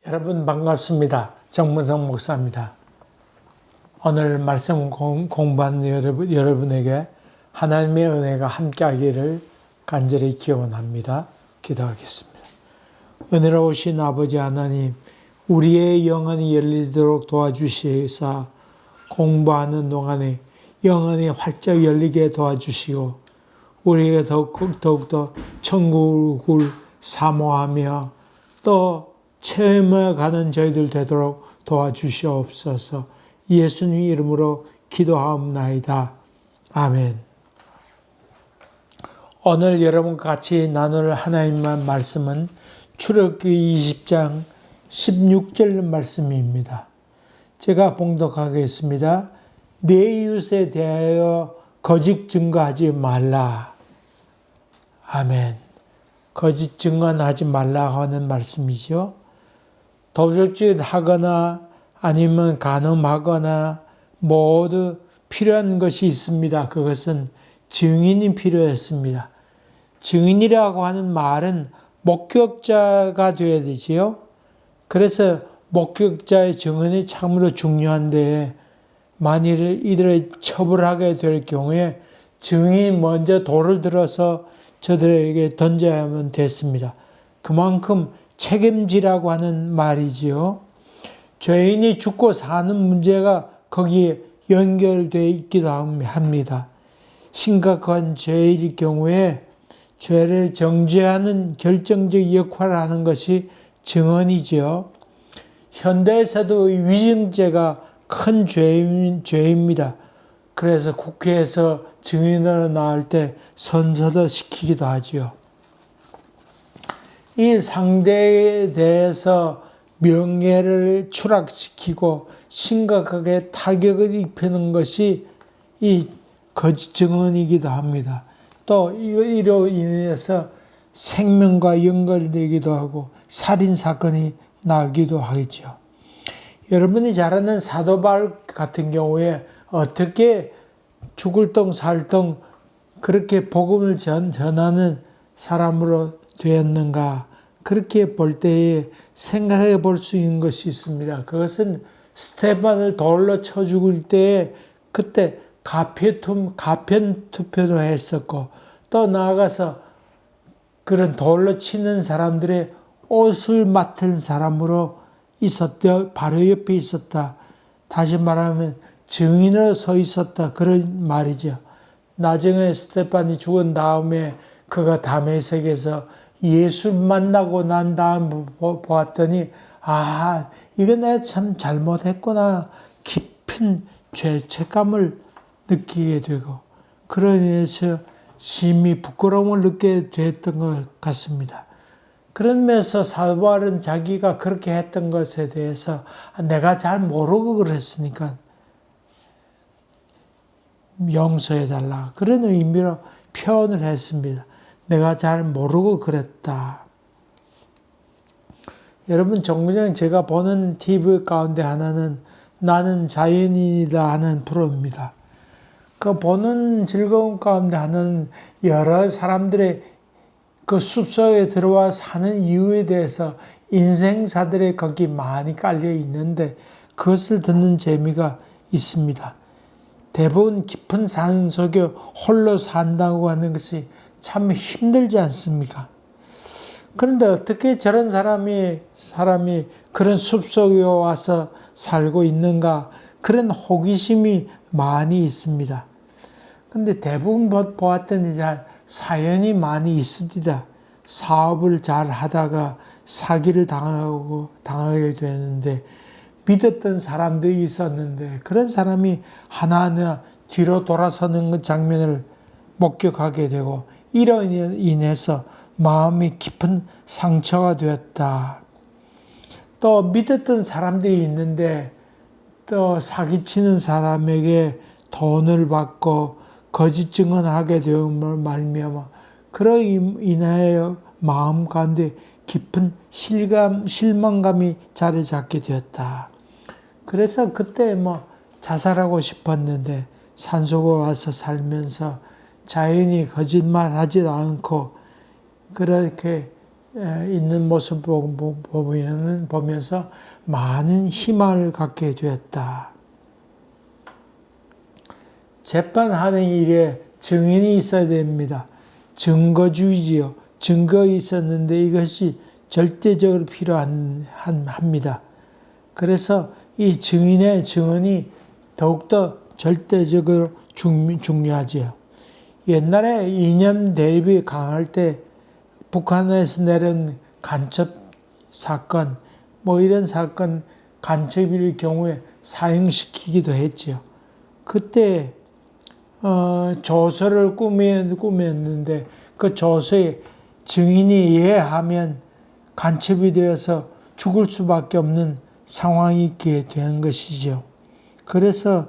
여러분 반갑습니다. 정문성 목사입니다. 오늘 말씀 공부하는 여러분에게 하나님의 은혜가 함께하기를 간절히 기원합니다. 기도하겠습니다. 은혜로우신 아버지 하나님, 우리의 영혼이 열리도록 도와주시사 공부하는 동안에 영혼이 활짝 열리게 도와주시고 우리에게 더욱더 천국을 사모하며 또 체험해 가는 저희들 되도록 도와주시옵소서. 예수님 이름으로 기도하옵나이다. 아멘. 오늘 여러분과 같이 나눌 하나님의 말씀은 출애굽기 20장 16절 말씀입니다. 제가 봉독하겠습니다. 내 이웃에 대하여 거짓 증거하지 말라. 아멘. 거짓 증언하지 말라 하는 말씀이죠. 도적질 하거나 아니면 간음하거나 모두 필요한 것이 있습니다. 그것은 증인이 필요했습니다. 증인이라고 하는 말은 목격자가 되어야 되지요. 그래서 목격자의 증언이 참으로 중요한데 만일 이들을 처벌하게 될 경우에 증인이 먼저 돌을 들어서 저들에게 던져야만 됐습니다. 그만큼 책임지라고 하는 말이지요. 죄인이 죽고 사는 문제가 거기에 연결되어 있기도 합니다. 심각한 죄일 경우에 죄를 정죄하는 결정적 역할을 하는 것이 증언이지요. 현대에서도 위증죄가 큰 죄입니다. 그래서 국회에서 증인으로 나올 때 선서도 시키기도 하지요. 이 상대에 대해서 명예를 추락시키고 심각하게 타격을 입히는 것이 이 거짓 증언이기도 합니다. 또 이로 인해서 생명과 연결되기도 하고 살인사건이 나기도 하겠죠. 여러분이 잘 아는 사도 바울 같은 경우에 어떻게 죽을 똥 살 똥 그렇게 복음을 전하는 사람으로 되었는가, 그렇게 볼 때에 생각해 볼 수 있는 것이 있습니다. 그것은 스테반을 돌로 쳐 죽을 때에 그때 가편 투표도 했었고 또 나아가서 그런 돌로 치는 사람들의 옷을 맡은 사람으로 있었다. 바로 옆에 있었다. 다시 말하면 증인으로 서 있었다. 그런 말이죠. 나중에 스테반이 죽은 다음에 그가 다메섹에서 예수 만나고 난 다음 보았더니 이거 내가 참 잘못했구나. 깊은 죄책감을 느끼게 되고 그로 인해서 심히 부끄러움을 느끼게 됐던 것 같습니다. 그러면서 사도 바울은 자기가 그렇게 했던 것에 대해서 내가 잘 모르고 그랬으니까 용서해달라. 그런 의미로 표현을 했습니다. 내가 잘 모르고 그랬다. 여러분, 정부장 제가 보는 TV 가운데 하나는 나는 자연인이다 하는 프로입니다. 그 보는 즐거움 가운데 하나는 여러 사람들의 그 숲속에 들어와 사는 이유에 대해서 인생사들의 거기 많이 깔려 있는데 그것을 듣는 재미가 있습니다. 대부분 깊은 산 속에 홀로 산다고 하는 것이 참 힘들지 않습니까? 그런데 어떻게 저런 사람이 그런 숲속에 와서 살고 있는가? 그런 호기심이 많이 있습니다. 근데 대부분 보았더니 사연이 많이 있습니다. 사업을 잘 하다가 사기를 당하게 되는데 믿었던 사람들이 있었는데 그런 사람이 하나하나 뒤로 돌아서는 장면을 목격하게 되고 이로 인해서 마음이 깊은 상처가 되었다. 또 믿었던 사람들이 있는데 또 사기치는 사람에게 돈을 받고 거짓 증언하게 되음을 말미암아 그로 인하여 마음 가운데 깊은 실망감이 자리 잡게 되었다. 그래서 그때 자살하고 싶었는데 산속에 와서 살면서 자연히 거짓말하지 않고 그렇게 있는 모습 보면서 많은 희망을 갖게 되었다. 재판하는 일에 증인이 있어야 됩니다. 증거주의지요. 증거가 있었는데 이것이 절대적으로 필요합니다. 그래서 이 증인의 증언이 더욱더 절대적으로 중요하지요. 옛날에 이념 대립이 강할 때 북한에서 내린 간첩 사건, 이런 사건 간첩일 경우에 사형시키기도 했지요. 그때 조서를 꾸몄는데 그 조서에 증인이 이해하면 간첩이 되어서 죽을 수밖에 없는 상황이 있게 된 것이죠. 그래서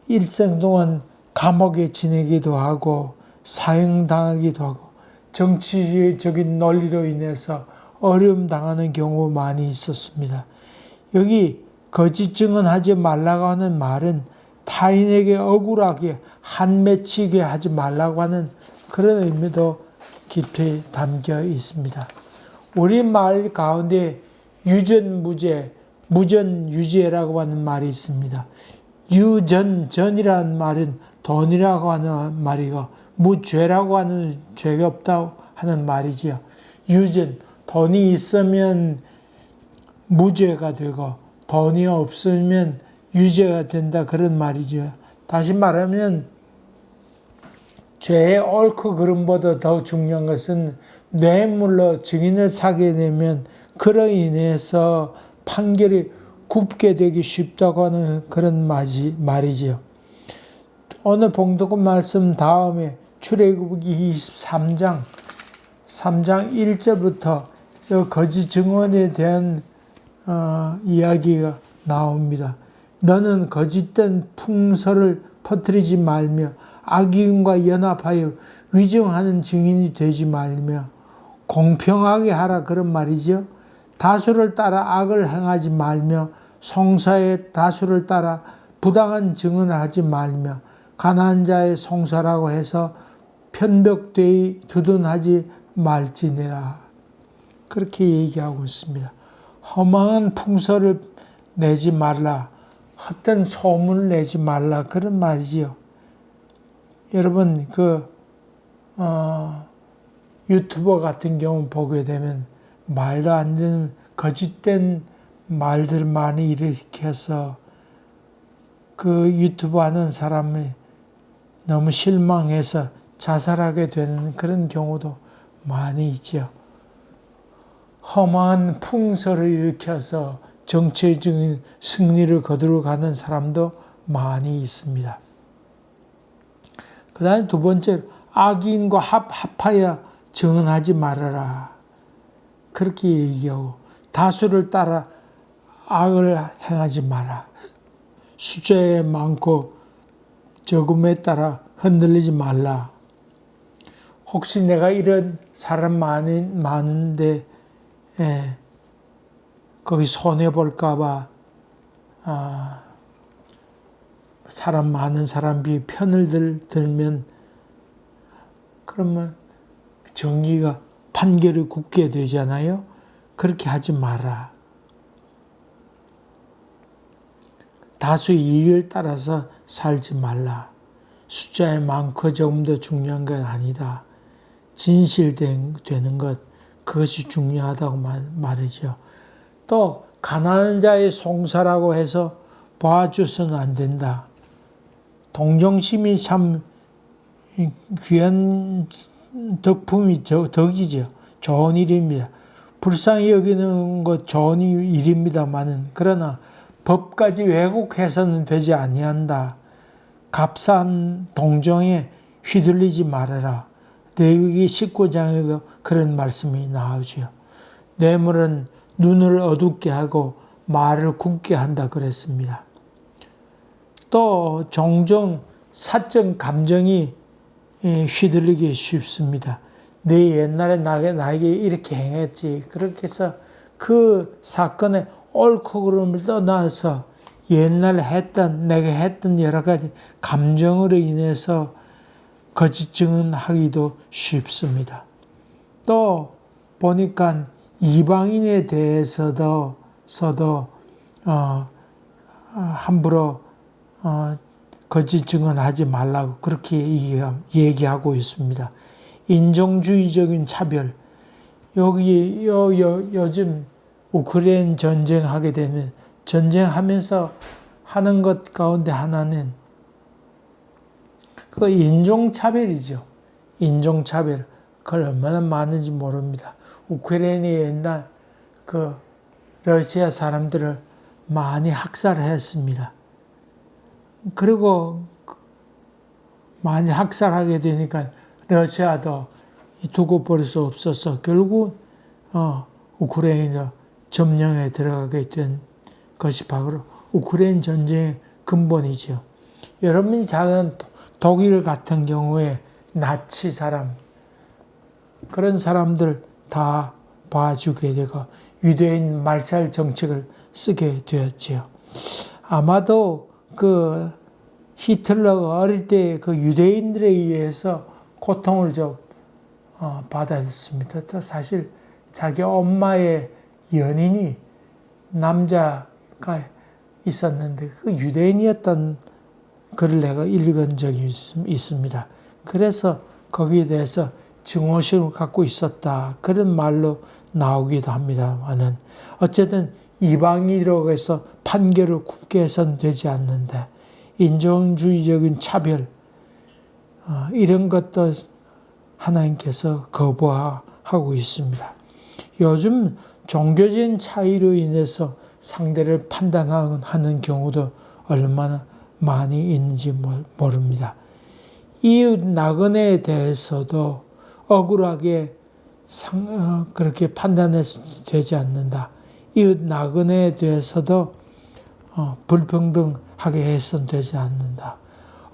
일생 동안 감옥에 지내기도 하고 사형당하기도 하고 정치적인 논리로 인해서 어려움 당하는 경우가 많이 있었습니다. 여기 거짓 증언하지 말라고 하는 말은 타인에게 억울하게 한맺히게 하지 말라고 하는 그런 의미도 깊이 담겨 있습니다. 우리말 가운데 유전무죄, 무전유죄라고 하는 말이 있습니다. 전이라는 말은 돈이라고 하는 말이고 무죄라고 하는 죄가 없다고 하는 말이지요. 유전, 돈이 있으면 무죄가 되고 돈이 없으면 유죄가 된다 그런 말이죠. 다시 말하면 죄의 옳고 그름보다 더 중요한 것은 뇌물로 증인을 사게 되면 그로 인해서 판결이 굽게 되기 쉽다고 하는 그런 말이지요. 오늘 봉독은 말씀 다음에 출애굽기 23장 1절부터 거짓 증언에 대한 이야기가 나옵니다. 너는 거짓된 풍설을 퍼뜨리지 말며 악인과 연합하여 위증하는 증인이 되지 말며 공평하게 하라 그런 말이죠. 다수를 따라 악을 행하지 말며 송사의 다수를 따라 부당한 증언을 하지 말며 가난한 자의 송사라고 해서 편벽되이 두둔하지 말지니라. 그렇게 얘기하고 있습니다. 허망한 풍설을 내지 말라. 헛된 소문을 내지 말라. 그런 말이지요. 여러분, 유튜버 같은 경우 보게 되면 말도 안 되는 거짓된 말들 많이 일으켜서 그 유튜브 하는 사람이 너무 실망해서 자살하게 되는 그런 경우도 많이 있죠. 험한 풍설을 일으켜서 정치적인 승리를 거두러 가는 사람도 많이 있습니다. 그 다음에 두 번째로 악인과 합하여 증언하지 말아라. 그렇게 얘기하고 다수를 따라 악을 행하지 마라. 숫자에 많고 적음에 따라 흔들리지 말라. 혹시 내가 이런 사람 많은데 거기 손해볼까봐 사람 많은 사람이 편을 들면 그러면 정의가 판결이 굳게 되잖아요. 그렇게 하지 마라. 다수의 이익을 따라서 살지 말라. 숫자에 많고 적음도 중요한 건 아니다. 진실되는 것, 그것이 중요하다고 말이죠. 또 가난한 자의 송사라고 해서 봐줘서는 안 된다. 동정심이 참 귀한 덕이죠. 좋은 일입니다. 불쌍히 여기는 것 좋은 일입니다만은 그러나 법까지 왜곡해서는 되지 아니한다. 값싼 동정에 휘둘리지 말아라. 레위기 19장에도 그런 말씀이 나오죠. 뇌물은 눈을 어둡게 하고 말을 굳게 한다 그랬습니다. 또 종종 사적 감정이 휘둘리기 쉽습니다. 내 옛날에 나에게 이렇게 행했지. 그렇게 해서 그 사건의 옳고 그름을 떠나서 옛날에 내가 했던 여러 가지 감정으로 인해서 거짓 증언하기도 쉽습니다. 또 보니까 이방인에 대해서도 함부로 거짓 증언하지 말라고 그렇게 얘기하고 있습니다. 인종주의적인 차별. 요즘 우크라이나 전쟁하게 되면 전쟁하면서 하는 것 가운데 하나는 그 인종차별이죠. 인종차별. 그걸 얼마나 많은지 모릅니다. 우크라이나의 옛날 그 러시아 사람들을 많이 학살했습니다. 그리고 많이 학살하게 되니까 러시아도 두고 볼 수 없어서 결국 우크라이나 점령에 들어가게 된 것이 바로 우크라이나 전쟁의 근본이죠. 여러분이 잘 아는 독일 같은 경우에 나치 사람, 그런 사람들 다 봐주게 되고 유대인 말살 정책을 쓰게 되었지요. 아마도 그 히틀러가 어릴 때 그 유대인들에 의해서 고통을 좀 받았습니다. 또 사실 자기 엄마의 연인이 남자가 있었는데 그 유대인이었던 글을 내가 읽은 적이 있습니다. 그래서 거기에 대해서 증오심을 갖고 있었다. 그런 말로 나오기도 합니다만은 어쨌든 이방인이라고 해서 판결을 굽게 해서는 되지 않는데 인종주의적인 차별 이런 것도 하나님께서 거부하고 있습니다. 요즘 종교적인 차이로 인해서 상대를 판단하는 경우도 얼마나 많이 있는지 모릅니다. 이웃 나그네에 대해서도 억울하게 그렇게 판단해서 되지 않는다. 이웃 나그네에 대해서도 불평등하게 해서는 되지 않는다.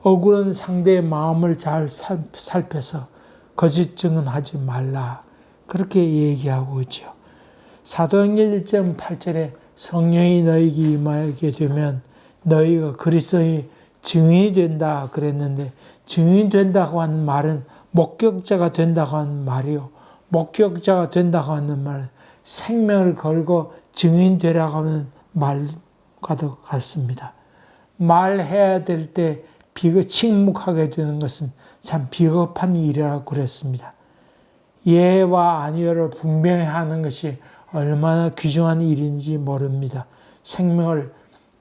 억울한 상대의 마음을 잘 살펴서 거짓 증언하지 말라. 그렇게 얘기하고 있죠. 사도행전 1.8절에 성령이 너희에게 임하게 되면 너희가 그리스도의 증인이 된다 그랬는데 증인이 된다고 하는 말은 목격자가 된다고 하는 말이요. 목격자가 된다고 하는 말은 생명을 걸고 증인되라고 하는 말과도 같습니다. 말해야 될 때 침묵하게 되는 것은 참 비겁한 일이라고 그랬습니다. 예와 아니요를 분명히 하는 것이 얼마나 귀중한 일인지 모릅니다. 생명을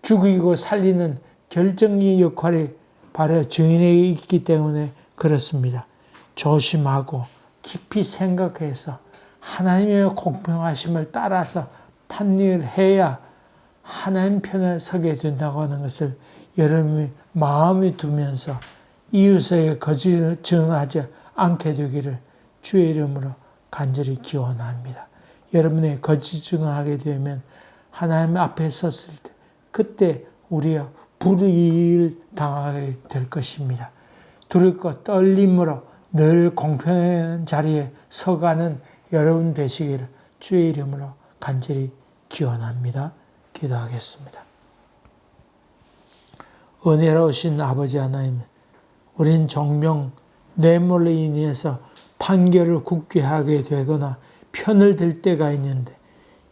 죽이고 살리는 결정적인 역할이 바로 증인에게 있기 때문에 그렇습니다. 조심하고 깊이 생각해서 하나님의 공평하심을 따라서 판결을 해야 하나님 편에 서게 된다고 하는 것을 여러분이 마음에 두면서 이웃에게 거짓 증언하지 않게 되기를 주의 이름으로 간절히 기원합니다. 여러분이 거짓 증언하게 되면 하나님 앞에 섰을 때 그때 우리가 불이익을 당하게 될 것입니다. 두렵고 떨림으로 늘 공평한 자리에 서가는 여러분 되시기를 주의 이름으로 간절히 기원합니다. 기도하겠습니다. 은혜로우신 아버지 하나님, 우린 종종 뇌물로 인해서 판결을 굳게 하게 되거나 편을 들 때가 있는데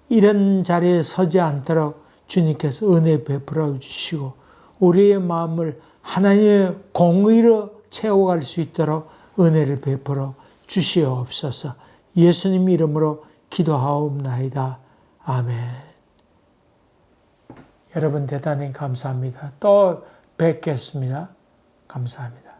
이런 자리에 서지 않도록 주님께서 은혜 베풀어 주시고 우리의 마음을 하나님의 공의로 채워갈 수 있도록 은혜를 베풀어 주시옵소서. 예수님 이름으로 기도하옵나이다. 아멘. 여러분 대단히 감사합니다. 또 뵙겠습니다. 감사합니다.